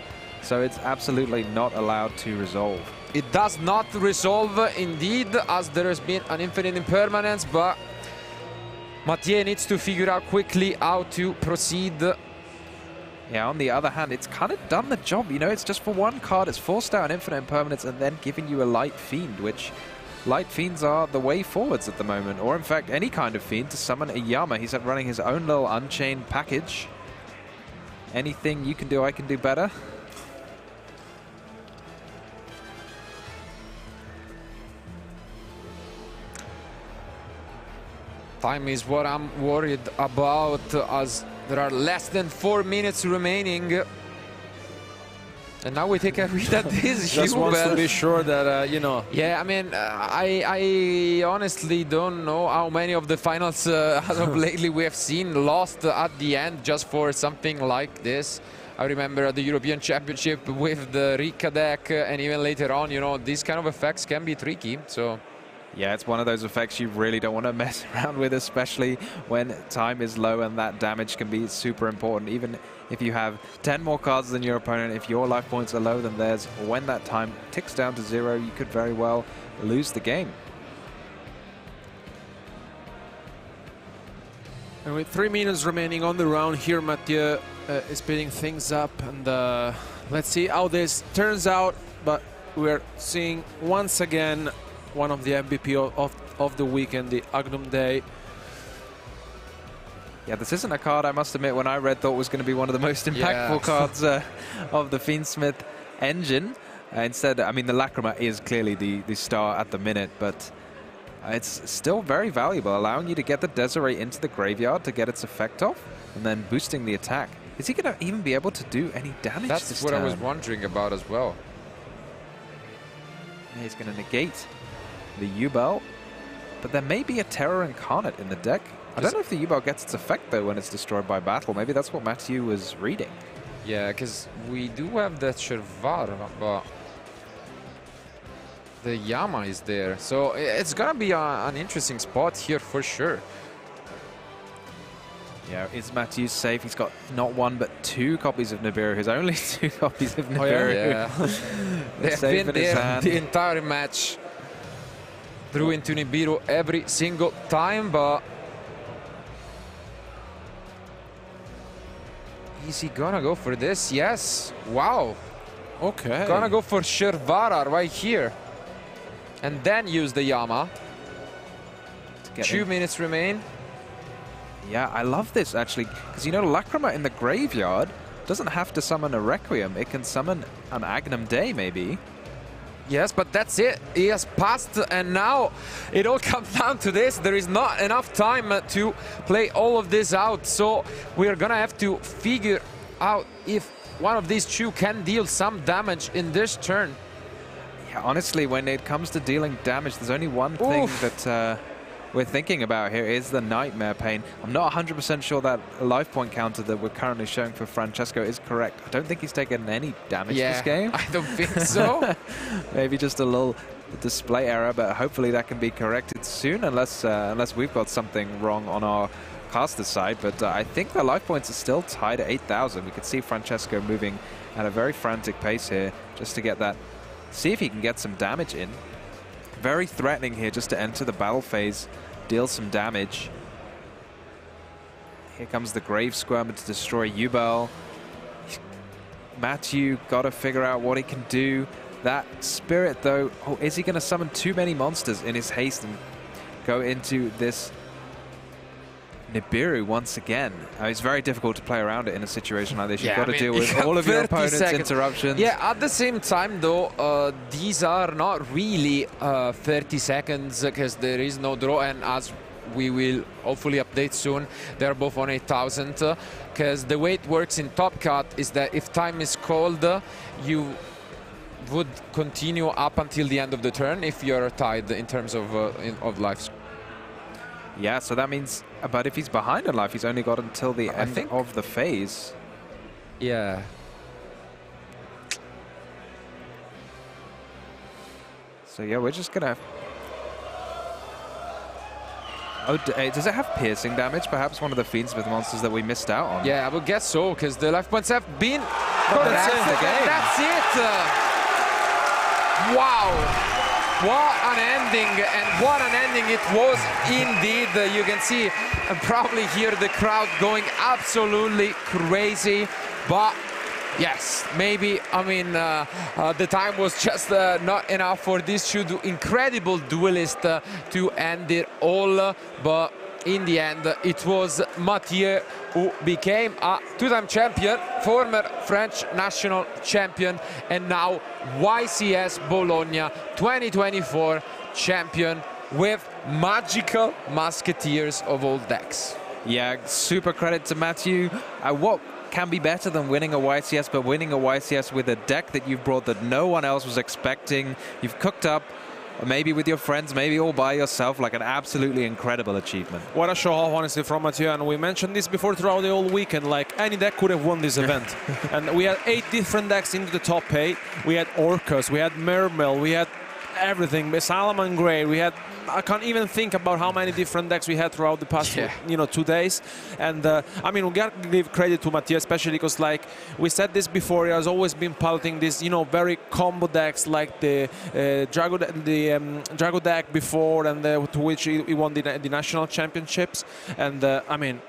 so it's absolutely not allowed to resolve. It does not resolve indeed, as there has been an infinite impermanence, but Matthieu needs to figure out quickly how to proceed. Yeah, on the other hand, it's kind of done the job, you know, it's just for 1 card, it's forced out an infinite impermanence and then giving you a Light Fiend, which Light Fiends are the way forwards at the moment, or in fact any kind of Fiend to summon a Yama. He's running his own little Unchained package, Anything you can do, I can do better. Time is what I'm worried about, as there are less than 4 minutes remaining. And now we take a read at this. Just wants to be sure that, you know. Yeah, I mean, I honestly don't know how many of the finals as of lately we have seen lost at the end just for something like this. I remember at the European Championship with the Rika deck, and even later on, you know, these kind of effects can be tricky. So. Yeah, it's one of those effects you really don't want to mess around with, especially when time is low and that damage can be super important. Even if you have 10 more cards than your opponent, if your life points are lower than theirs, when that time ticks down to 0, you could very well lose the game. And with 3 minutes remaining on the round here, Matthieu is speeding things up, and let's see how this turns out. But we're seeing once again one of the MVP of the weekend, the Agnum Day. Yeah, this isn't a card, I must admit, when I read, thought was going to be one of the most impactful cards of the Fiendsmith engine. Instead, I mean, the Lacrima is clearly the star at the minute, but it's still very valuable, allowing you to get the Desiree into the graveyard to get its effect off, and then boosting the attack. Is he going to even be able to do any damage this time? That's what I was wondering about as well. Yeah, he's going to negate the U-Bell, but there may be a Terror Incarnate in the deck. I don't know if the U-Bell gets its effect, though, when it's destroyed by battle. Maybe that's what Matthieu was reading. Yeah, because we do have that Shervar, but the Yama is there. So it's going to be an interesting spot here for sure. Yeah, is Matthieu safe? He's got not 1, but 2 copies of Nibiru. His only 2 copies of Nibiru. Yeah. They've been there the entire match. Drew into Nibiru every single time, but is he gonna go for this? Yes. Wow. Okay. Gonna go for Shervara right here. And then use the Yama. 2 minutes remain. Yeah, I love this, actually, because, you know, Lacrima in the graveyard doesn't have to summon a Requiem. It can summon an Agnum Day, maybe. Yes, but that's it. He has passed, and now it all comes down to this. There is not enough time to play all of this out, so we're gonna have to figure out if one of these two can deal some damage in this turn. Yeah, honestly, when it comes to dealing damage, there's only one thing that we're thinking about here is the Nightmare Pain. I'm not 100% sure that life point counter that we're currently showing for Francesco is correct. I don't think he's taken any damage this game. I don't think so. Maybe just a little display error, but hopefully that can be corrected soon, unless we've got something wrong on our caster side. But I think the life points are still tied at 8,000. We can see Francesco moving at a very frantic pace here just to get that, see if he can get some damage in. Very threatening here just to enter the battle phase, deal some damage. Here comes the Grave Squirmer to destroy U-Bell. Matthieu got to figure out what he can do. That Spirit, though, oh, is he going to summon too many monsters in his haste and go into this Nibiru once again? It's very difficult to play around it in a situation like this. You've got to deal with all of your opponent's interruptions. Yeah, at the same time, though, these are not really 30 seconds because there is no draw, and as we will hopefully update soon, they're both on 8,000 because the way it works in Top Cut is that if time is called, you would continue up until the end of the turn if you're tied in terms of life. Yeah, so that means, but if he's behind in life, he's only got until the end of the phase. Yeah. So yeah, we're just gonna... Oh, does it have piercing damage? Perhaps one of the Fiendsmith monsters that we missed out on. Yeah, I would guess so, because the life points have been... That's it. That's it! Wow! What an ending, and what an ending it was indeed. You can see and probably hear the crowd going absolutely crazy, but yes, maybe, I mean, the time was just not enough for these two incredible duelists to end it all, but in the end, it was Matthieu who became a two-time champion, former French national champion, and now YCS Bologna 2024 champion with magical musketeers of all decks. Yeah, super credit to Matthieu. What can be better than winning a YCS, but winning a YCS with a deck that you've brought that no one else was expecting. You've cooked up, maybe with your friends, maybe all by yourself, like an absolutely incredible achievement. What a show off, honestly, from Matthieu. And we mentioned this before throughout the whole weekend, like any deck could have won this event. And we had 8 different decks into the top 8. We had Orcus, we had Mermail, we had everything, Salaman Grey, we had, I can't even think about how many different decks we had throughout the past 2 days. And I mean, we got to give credit to Matthieu, especially because, like we said this before, he has always been piloting this, very combo decks like the Drago deck before, and to which he won the national championships. And I mean,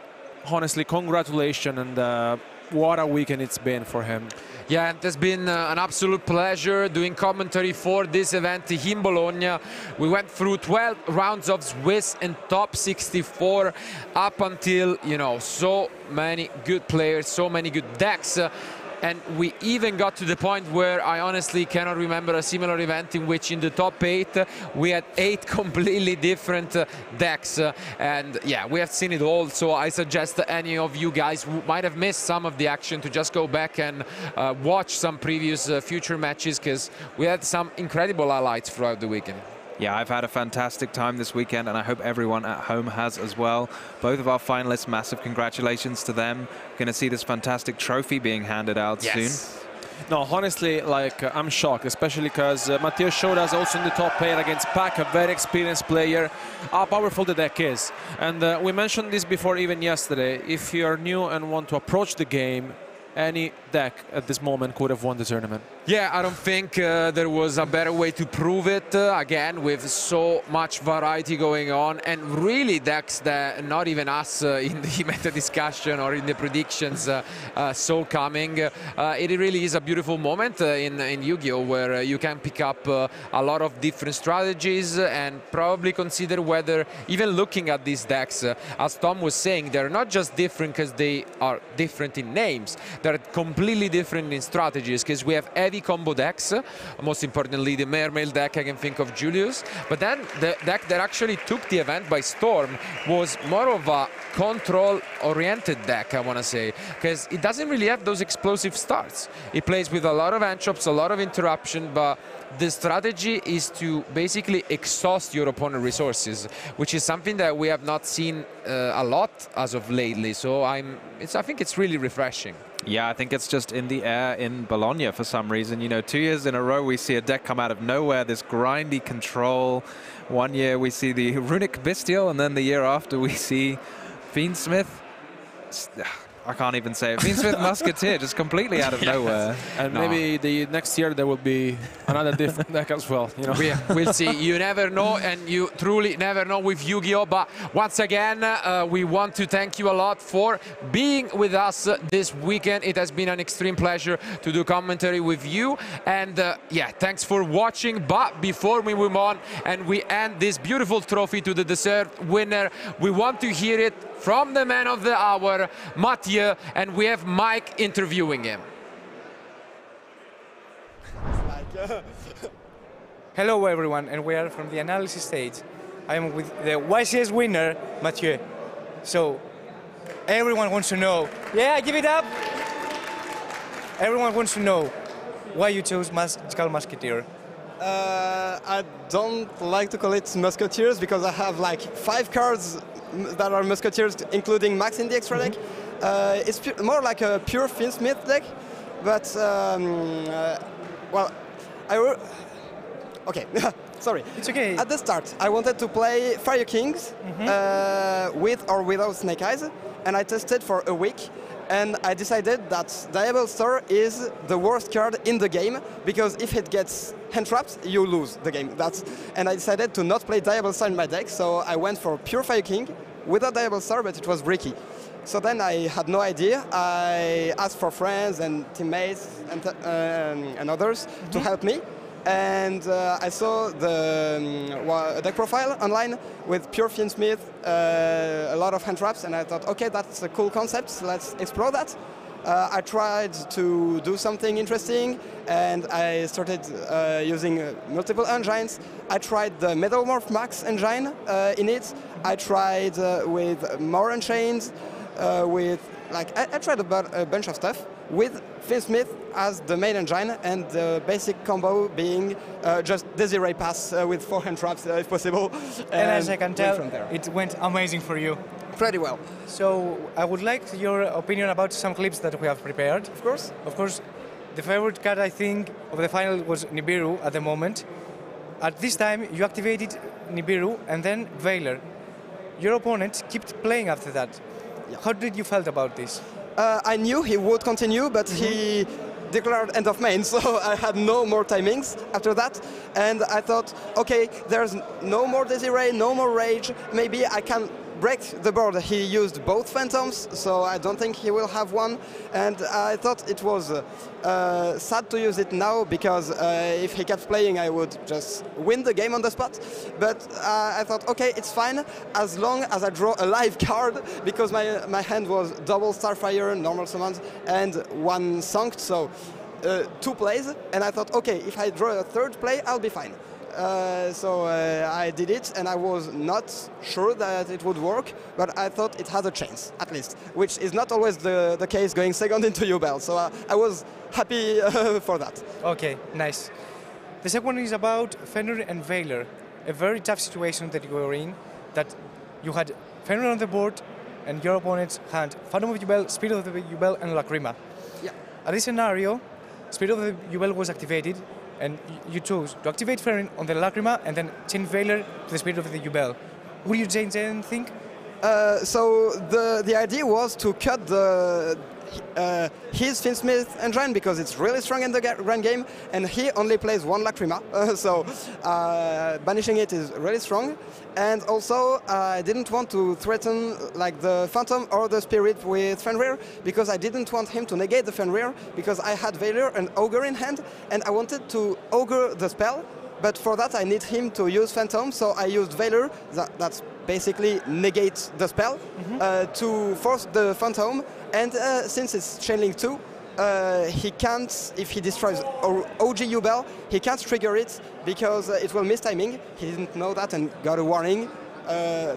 honestly, congratulations, and what a weekend it's been for him. Yeah, it has been an absolute pleasure doing commentary for this event in Bologna. We went through 12 rounds of Swiss and top 64 up until, so many good players, so many good decks. And we even got to the point where I honestly cannot remember a similar event in which in the top 8 we had 8 completely different decks. And yeah, we have seen it all. So I suggest that any of you guys who might have missed some of the action to just go back and watch some previous future matches, because we had some incredible highlights throughout the weekend. Yeah, I've had a fantastic time this weekend, and I hope everyone at home has as well. Both of our finalists, massive congratulations to them. Going to see this fantastic trophy being handed out soon. No, honestly, I'm shocked, especially because Matthieu showed us also in the top 8 against Pac, a very experienced player, how powerful the deck is. And we mentioned this before even yesterday. If you are new and want to approach the game, any deck at this moment could have won the tournament. Yeah, I don't think there was a better way to prove it, again, with so much variety going on, and really decks that not even us in the meta discussion or in the predictions saw coming. It really is a beautiful moment in Yu-Gi-Oh! Where you can pick up a lot of different strategies and probably consider whether, even looking at these decks, as Tom was saying, they're not just different because they are different in names, they're completely different in strategies, because we have heavy combo decks, most importantly the Mermail deck. I can think of Julius, but then the deck that actually took the event by storm was more of a control oriented deck, I want to say, because it doesn't really have those explosive starts. It plays with a lot of entrops, a lot of interruption, but the strategy is to basically exhaust your opponent's resources, which is something that we have not seen a lot as of lately. So I think it's really refreshing. Yeah, I think it's just in the air in Bologna for some reason. 2 years in a row we see a deck come out of nowhere, this grindy control. One year we see the Runic Bestial, and then the year after we see Fiendsmith. I can't even say it. Fiendsmith Musketeer, just completely out of nowhere. And maybe the next year there will be another different deck as well. We'll see. You never know, and you truly never know with Yu-Gi-Oh! But once again, we want to thank you a lot for being with us this weekend. It has been an extreme pleasure to do commentary with you. And yeah, thanks for watching. But before we move on and we end this beautiful trophy to the deserved winner, we want to hear it from the man of the hour, Matthieu, and we have Mike interviewing him. Hello everyone, and we are from the analysis stage. I am with the YCS winner, Matthieu. So, everyone wants to know, yeah, give it up! Everyone wants to know why you chose Magical Musketeer. I don't like to call it Musketeers because I have like 5 cards that are Musketeers, including Max in the extra deck. It's more like a pure Fiendsmith deck, but well, okay, sorry. It's okay. At the start, I wanted to play Fire Kings with or without Snake Eyes, and I tested for a week. And I decided that Diablo Star is the worst card in the game, because if it gets hand trapped, you lose the game. And I decided to not play Diablo Star in my deck, so I went for pure Fire King without Diablo Star, but it was Ricky. So then I had no idea. I asked for friends and teammates and others to help me. and I saw the deck profile online with pure Finsmith, a lot of hand traps, and I thought, okay, that's a cool concept, let's explore that. I tried to do something interesting, and I started using multiple engines. I tried the Metalmorph Max engine in it. I tried with more engines, I tried a bunch of stuff with Finsmith as the main engine, and the basic combo being just Desiree pass with 4 hand traps if possible. And as I can tell, it went amazing for you. Pretty well. So I would like your opinion about some clips that we have prepared. Of course. Of course, the favorite card I think of the final was Nibiru at the moment. At this time, you activated Nibiru and then Veiler. Your opponent kept playing after that. Yeah. How did you felt about this? I knew he would continue, but he declared end of main, so I had no more timings after that. And I thought, okay, there's no more Desiree, no more Rage. Maybe I can break the board. He used both Phantoms, so I don't think he will have one. And I thought it was sad to use it now, because if he kept playing, I would just win the game on the spot. But I thought, okay, it's fine, as long as I draw a live card, because my hand was double Starfire, normal summons, and 1 Sunk, so 2 plays. And I thought, okay, if I draw a 3rd play, I'll be fine. So I did it, and I was not sure that it would work, but I thought it had a chance, at least, which is not always the case going second into Ubel, so I was happy for that. Okay, nice. The second one is about Fenrir and Veiler, a very tough situation that you were in, that you had Fenrir on the board, and your opponents had Phantom of Ubel, Spirit of the Ubel, and Lacrima. Yeah. At this scenario, Spirit of the Ubel was activated, and you chose to activate Fenrir on the Lacrima and then change Veiler to the Spirit of the Ubel. Will you change anything? So the idea was to cut his Finsmith engine, because it's really strong in the grand game, and he only plays 1 Lacrima, so banishing it is really strong. And also I didn't want to threaten like the Phantom or the Spirit with Fenrir, because I didn't want him to negate the Fenrir, because I had Veiler and Ogre in hand, and I wanted to Ogre the spell, but for that I need him to use Phantom, so I used Veiler, that's basically negate the spell, to force the Phantom. And since it's Chainlink 2, he can't, if he destroys OG Ubel, he can't trigger it, because it will miss timing. He didn't know that and got a warning.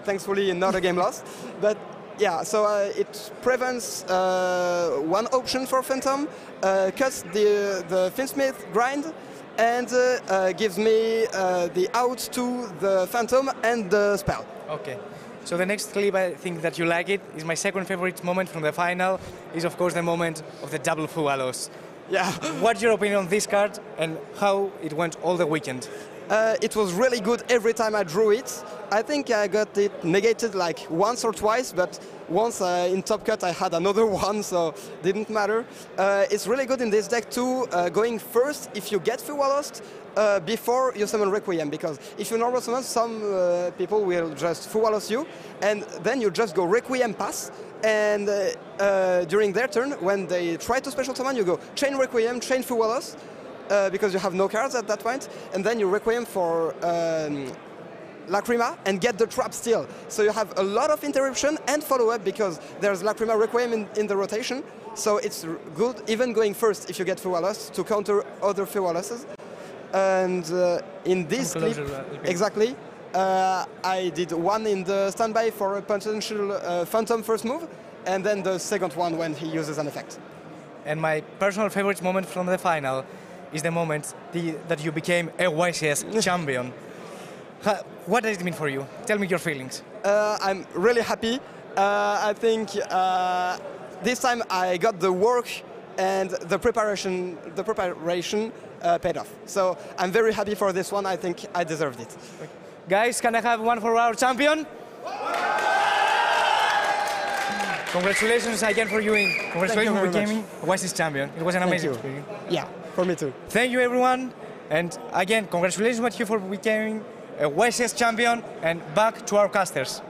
Thankfully, not a game lost. But yeah, so it prevents 1 option for Phantom, cuts the Finsmith grind, and gives me the out to the Phantom and the spell. Okay. So the next clip, I think that you like it, is my second favorite moment from the final, is of course the moment of the double Fualos. Yeah. What's your opinion on this card and how it went all the weekend? It was really good every time I drew it. I think I got it negated like once or twice, but once in Top Cut I had another one, so didn't matter. It's really good in this deck too, going first if you get Fuwalost before you summon Requiem, because if you normal summon, some people will just Fuwalos you, and then you just go Requiem pass, and during their turn, when they try to special summon, you go chain Requiem, chain Fuwalos, because you have no cards at that point, and then you Requiem for Lacrima and get the trap still. So you have a lot of interruption and follow-up, because there's Lacrima Requiem in the rotation, so it's good even going first if you get Fuwalos to counter other Fuwaloses. And in this clip, exactly, I did one in the standby for a potential Phantom first move, and then the second one when he uses an effect. And my personal favorite moment from the final is the moment that you became a YCS champion. What does it mean for you? Tell me your feelings. I'm really happy. I think this time I got the work and the preparation paid off. So I'm very happy for this one. I think I deserved it. Okay. Guys, can I have one for our champion? Congratulations again for you. Congratulations for becoming YCS champion. It was an amazing experience. Yeah, for me too. Thank you, everyone. And again, congratulations, Matthieu, for becoming a YCS champion, and back to our casters.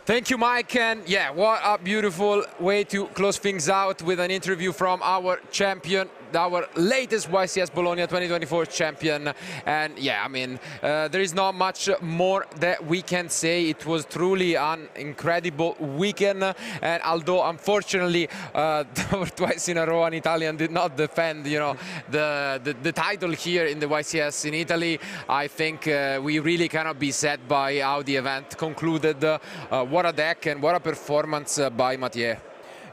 Thank you, Mike, and yeah, what a beautiful way to close things out with an interview from our champion. our latest YCS Bologna 2024 champion. And yeah, I mean, there is not much more that we can say. It was truly an incredible weekend. And although unfortunately twice in a row an Italian did not defend, you know, the title here in the YCS in Italy, I think we really cannot be sad by how the event concluded. What a deck and what a performance by Matthieu.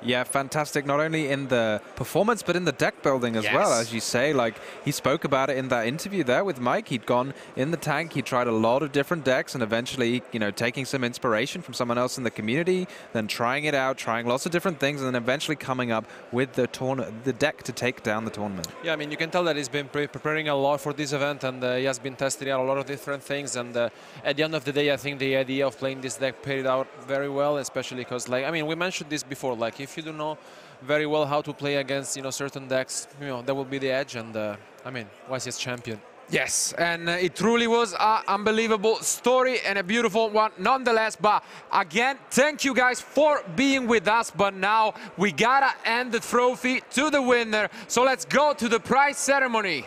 Yeah, fantastic. Not only in the performance, but in the deck building as well, as you say. Like, he spoke about it in that interview there with Mike. He'd gone in the tank, he tried a lot of different decks, and eventually, you know, taking some inspiration from someone else in the community, then trying it out, trying lots of different things, and then eventually coming up with the deck to take down the tournament. Yeah, I mean, you can tell that he's been preparing a lot for this event, and he has been testing out a lot of different things. And at the end of the day, I think the idea of playing this deck paid out very well, especially because, like, I mean, we mentioned this before, like, if you do know very well how to play against, you know, certain decks, you know, that will be the edge. And I mean, YCS champion. Yes, and it truly was an unbelievable story and a beautiful one nonetheless. But again, thank you guys for being with us. But now we gotta hand the trophy to the winner. So let's go to the prize ceremony.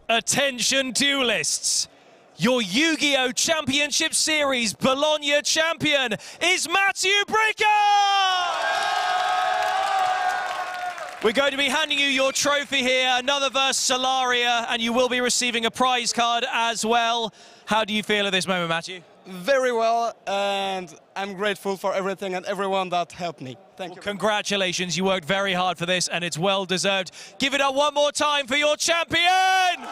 Attention duelists. Your Yu-Gi-Oh! Championship Series Bologna champion is Matthieu. We're going to be handing you your trophy here, another versus Solaria, and you will be receiving a prize card as well. How do you feel at this moment, Matthieu? Very well, and I'm grateful for everything and everyone that helped me. Thank you. Congratulations, you worked very hard for this, and it's well deserved. Give it up one more time for your champion!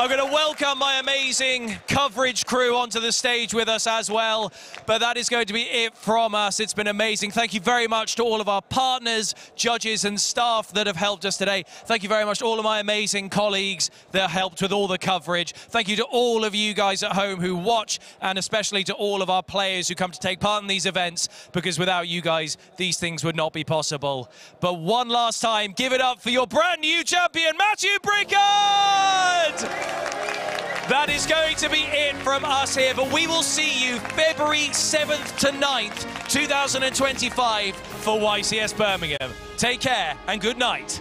I'm going to welcome my amazing coverage crew onto the stage with us as well. But that is going to be it from us. It's been amazing. Thank you very much to all of our partners, judges and staff that have helped us today. Thank you very much to all of my amazing colleagues that helped with all the coverage. Thank you to all of you guys at home who watch, and especially to all of our players who come to take part in these events, because without you guys, these things would not be possible. But one last time, give it up for your brand new champion, Matthieu Bricard! That is going to be it from us here, but we will see you February 7th to 9th, 2025 for YCS Birmingham. Take care and good night.